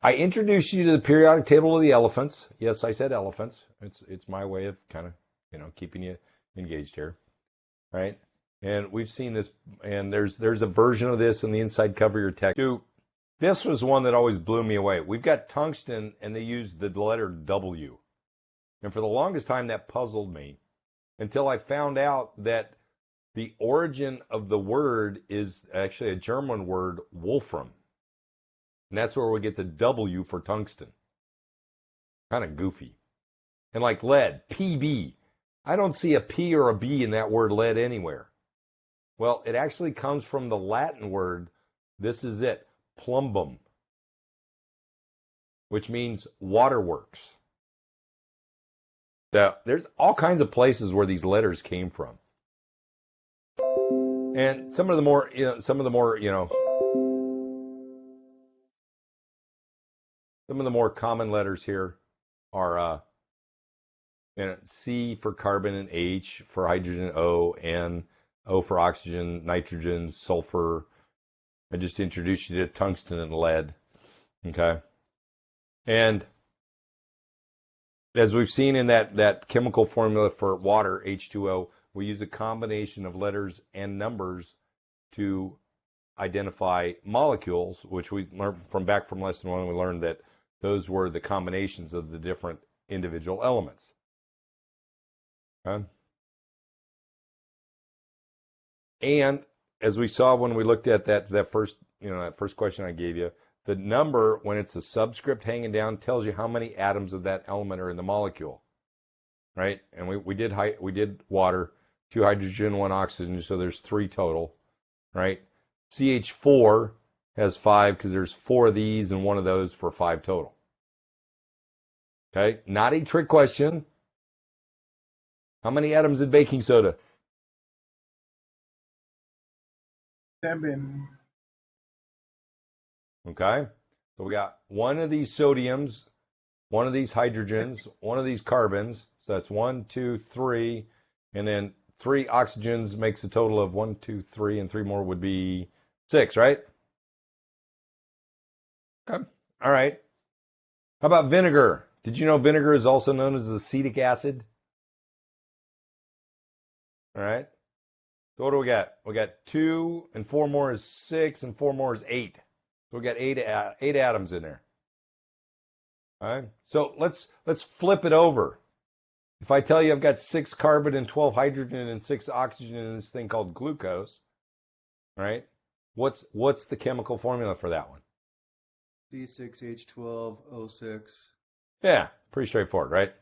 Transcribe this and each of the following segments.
I introduced you to the periodic table of the elephants. Yes, I said elephants. It's my way of kind of, keeping you engaged here, right? And we've seen this, and there's a version of this in the inside cover of your text. This was one that always blew me away. We've got tungsten, and they use the letter W. And for the longest time, that puzzled me until I found out that the origin of the word is actually a German word, Wolfram. And that's where we get the W for tungsten. Kind of goofy. And like lead, PB. I don't see a P or a B in that word lead anywhere. Well, it actually comes from the Latin word, this is it, plumbum, which means waterworks. Now, there's all kinds of places where these letters came from. And some of the more common letters here are C for carbon and H for hydrogen, O, N, O for oxygen, nitrogen, sulfur. I just introduced you to tungsten and lead. Okay. And as we've seen in that chemical formula for water, H2O, we use a combination of letters and numbers to identify molecules, which we learned from lesson 1. We learned that those were the combinations of the different individual elements. Okay? And as we saw when we looked at that first question I gave you, the number, when it's a subscript hanging down, tells you how many atoms of that element are in the molecule, right? And we did water, 2 hydrogen, 1 oxygen, so there's 3 total, right? CH4 has 5 because there's 4 of these and 1 of those for 5 total. Okay, not a trick question. How many atoms in baking soda? 7. Okay, so we got 1 of these sodiums, 1 of these hydrogens, 1 of these carbons. So that's 1, 2, 3, and then 3 oxygens makes a total of 1, 2, 3, and 3 more would be 6, right? Okay, all right. How about vinegar? Did you know vinegar is also known as acetic acid? All right. So what do we got? We got 2 and 4 more is 6 and 4 more is 8. So we got 8 atoms in there. All right. So let's flip it over. If I tell you I've got 6 carbon and 12 hydrogen and 6 oxygen in this thing called glucose, all right? What's the chemical formula for that one? C6H12O6. Yeah, pretty straightforward, right?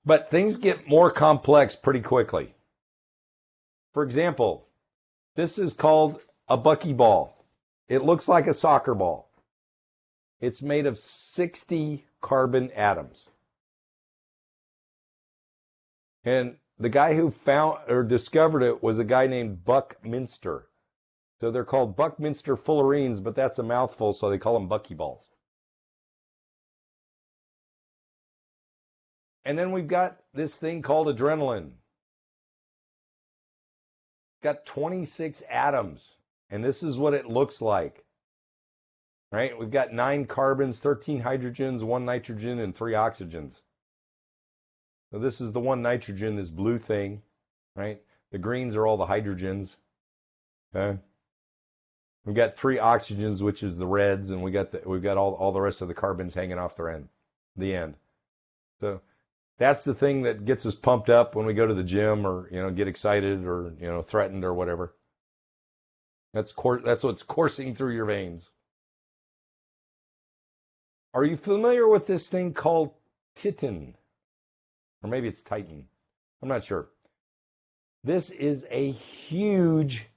But things get more complex pretty quickly. For example, this is called a buckyball. It looks like a soccer ball. It's made of 60 carbon atoms. And the guy who found or discovered it was a guy named Buckminster. So they're called Buckminster fullerenes, but that's a mouthful, so they call them buckyballs. And then we've got this thing called adrenaline. Got 26 atoms, and this is what it looks like. Right? We've got 9 carbons, 13 hydrogens, 1 nitrogen, and 3 oxygens. So this is the 1 nitrogen, this blue thing, right? The greens are all the hydrogens. Okay? We've got 3 oxygens, which is the reds, and we've got all the rest of the carbons hanging off the end. So that's the thing that gets us pumped up when we go to the gym or get excited or threatened or whatever. That's what's coursing through your veins. Are you familiar with this thing called titin? Or maybe it's Titan. I'm not sure. This is a huge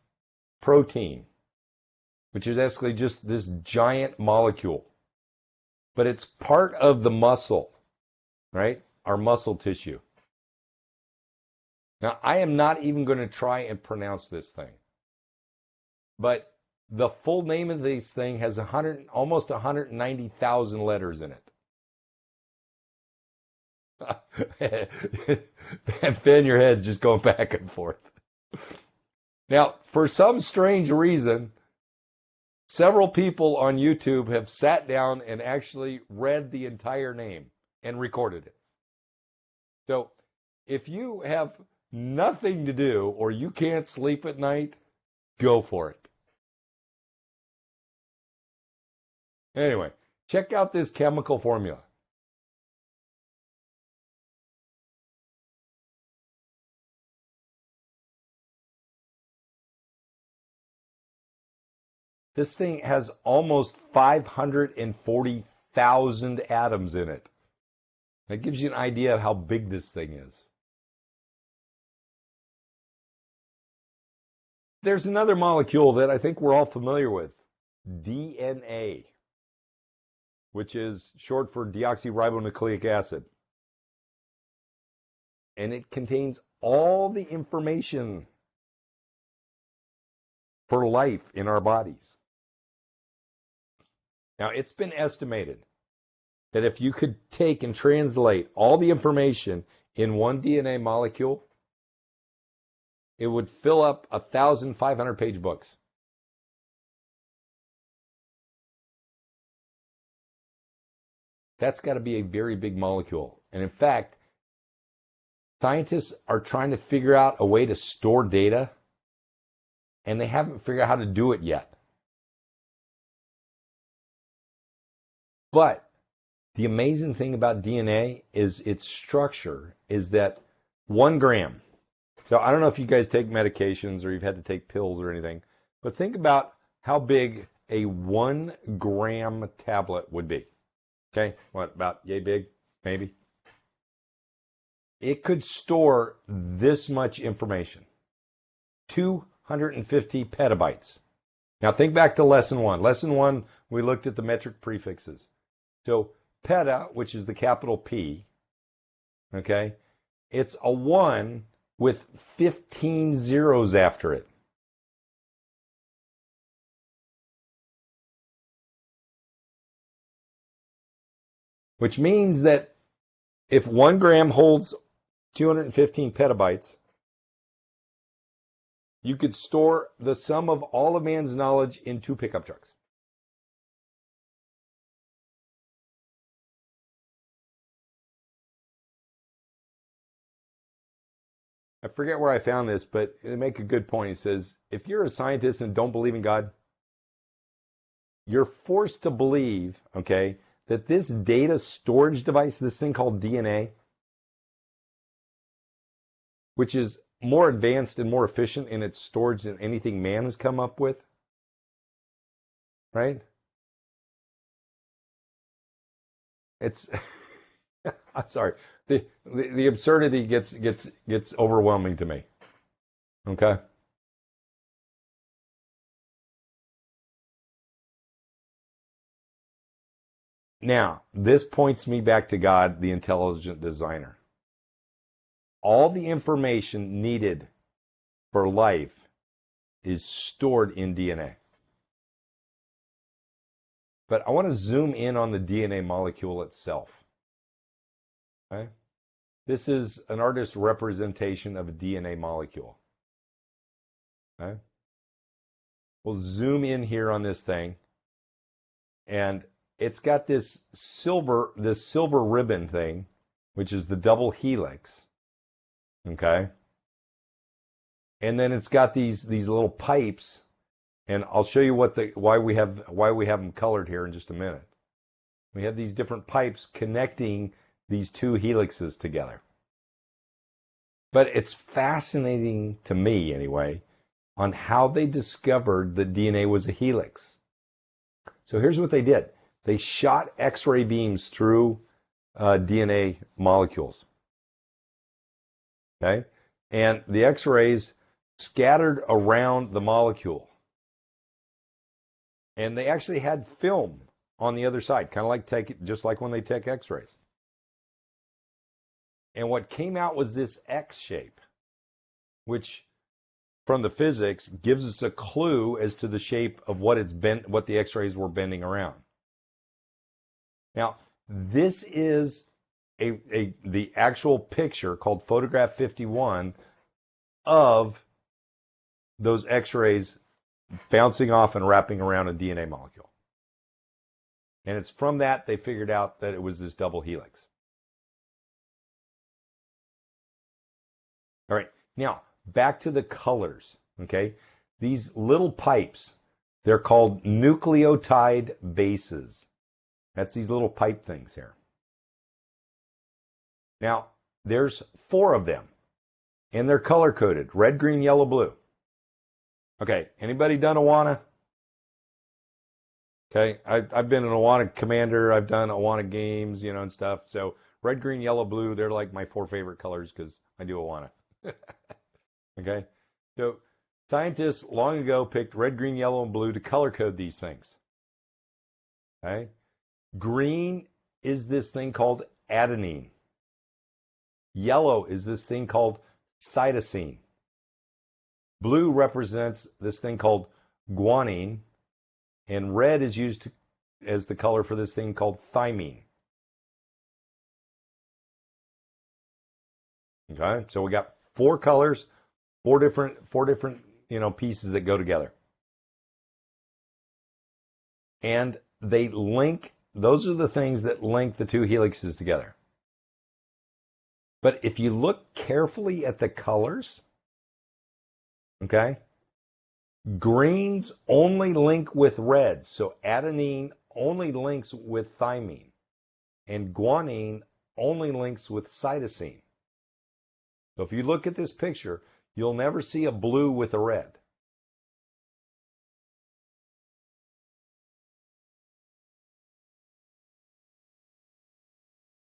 protein, which is actually just this giant molecule. But it's part of the muscle, right? Our muscle tissue. Now, I am not even going to try and pronounce this thing. But the full name of this thing has almost 190,000 letters in it. Ben, your head's just going back and forth. Now, for some strange reason, Several people on YouTube have sat down and actually read the entire name and recorded it. So if you have nothing to do or you can't sleep at night, go for it. Anyway, check out this chemical formula. This thing has almost 540,000 atoms in it. That gives you an idea of how big this thing is. There's another molecule that I think we're all familiar with, DNA, which is short for deoxyribonucleic acid. And it contains all the information for life in our bodies. Now, it's been estimated that if you could take and translate all the information in one DNA molecule, it would fill up 1,500-page books. That's got to be a very big molecule. And in fact, scientists are trying to figure out a way to store data, and they haven't figured out how to do it yet. But the amazing thing about DNA is its structure is that 1 gram. So I don't know if you guys take medications or you've had to take pills or anything, but think about how big a 1 gram tablet would be. Okay, what, about yay big, maybe? It could store this much information, 250 petabytes. Now think back to lesson 1. Lesson 1, we looked at the metric prefixes. So peta, which is the capital P, okay, it's a 1 with 15 zeros after it. Which means that if 1 gram holds 215 petabytes, you could store the sum of all of man's knowledge in 2 pickup trucks. I forget where I found this, but they make a good point. He says, if you're a scientist and don't believe in God, you're forced to believe, okay, that this data storage device, this thing called DNA, which is more advanced and more efficient in its storage than anything man has come up with, right? It's, I'm sorry, the absurdity gets overwhelming to me. Okay. Now, this points me back to God, the intelligent designer. All the information needed for life is stored in DNA. But I want to zoom in on the DNA molecule itself. Okay? This is an artist's representation of a DNA molecule. Okay? We'll zoom in here on this thing, and it's got this silver ribbon thing, which is the double helix. Okay? And then it's got these little pipes, and I'll show you why we have them colored here in just a minute. We have these different pipes connecting these 2 helixes together. But it's fascinating to me, anyway, on how they discovered that DNA was a helix. So here's what they did. They shot X-ray beams through DNA molecules. Okay? And the X-rays scattered around the molecule. And they actually had film on the other side, kind of like just like when they take X-rays. And what came out was this X shape, which from the physics gives us a clue as to the shape of what the X-rays were bending around. Now, this is the actual picture called photograph 51 of those X-rays bouncing off and wrapping around a DNA molecule. And it's from that they figured out that it was this double helix. All right, now back to the colors, okay? These little pipes, they're called nucleotide bases. That's these little pipe things here. Now, there's 4 of them, and they're color-coded, red, green, yellow, blue. Okay, anybody done Awana? Okay, I've been an Awana commander. I've done Awana games, you know, and stuff. So red, green, yellow, blue, they're like my 4 favorite colors because I do Awana. Okay, so scientists long ago picked red, green, yellow, and blue to color code these things. Okay, green is this thing called adenine. Yellow is this thing called cytosine. Blue represents this thing called guanine, and red is used as the color for this thing called thymine. Okay, so we got 4 colors, four different pieces that go together, and they link. Those are the things that link the 2 helixes together. But if you look carefully at the colors, okay, greens only link with reds. So adenine only links with thymine, and guanine only links with cytosine. So if you look at this picture, you'll never see a blue with a red.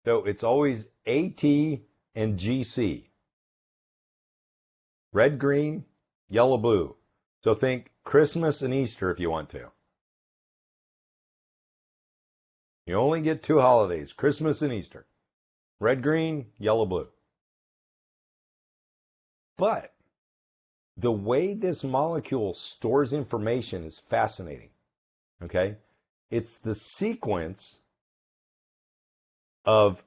So it's always AT and GC. Red, green, yellow, blue. So think Christmas and Easter if you want to. You only get 2 holidays, Christmas and Easter. Red, green, yellow, blue. But the way this molecule stores information is fascinating. Okay? It's the sequence of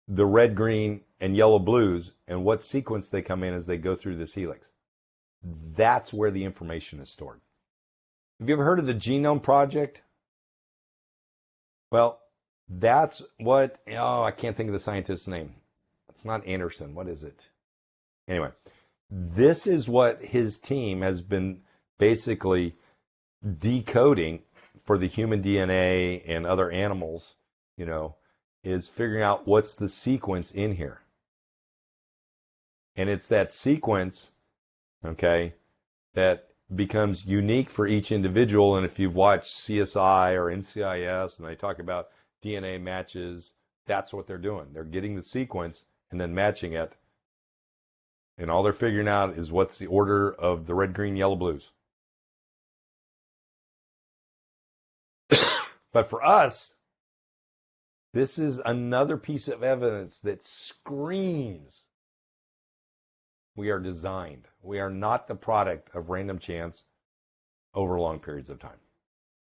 the red, green, and yellow, blues, and what sequence they come in as they go through this helix. That's where the information is stored. Have you ever heard of the Genome Project? Well, that's what, I can't think of the scientist's name. It's not Anderson. What is it? Anyway, this is what his team has been basically decoding for the human DNA and other animals, is figuring out what's the sequence in here. And it's that sequence, okay, that becomes unique for each individual. And if you've watched CSI or NCIS and they talk about DNA matches, that's what they're doing. They're getting the sequence and then matching it. And all they're figuring out is what's the order of the red, green, yellow, blues. But for us, this is another piece of evidence that screams we are designed. We are not the product of random chance over long periods of time.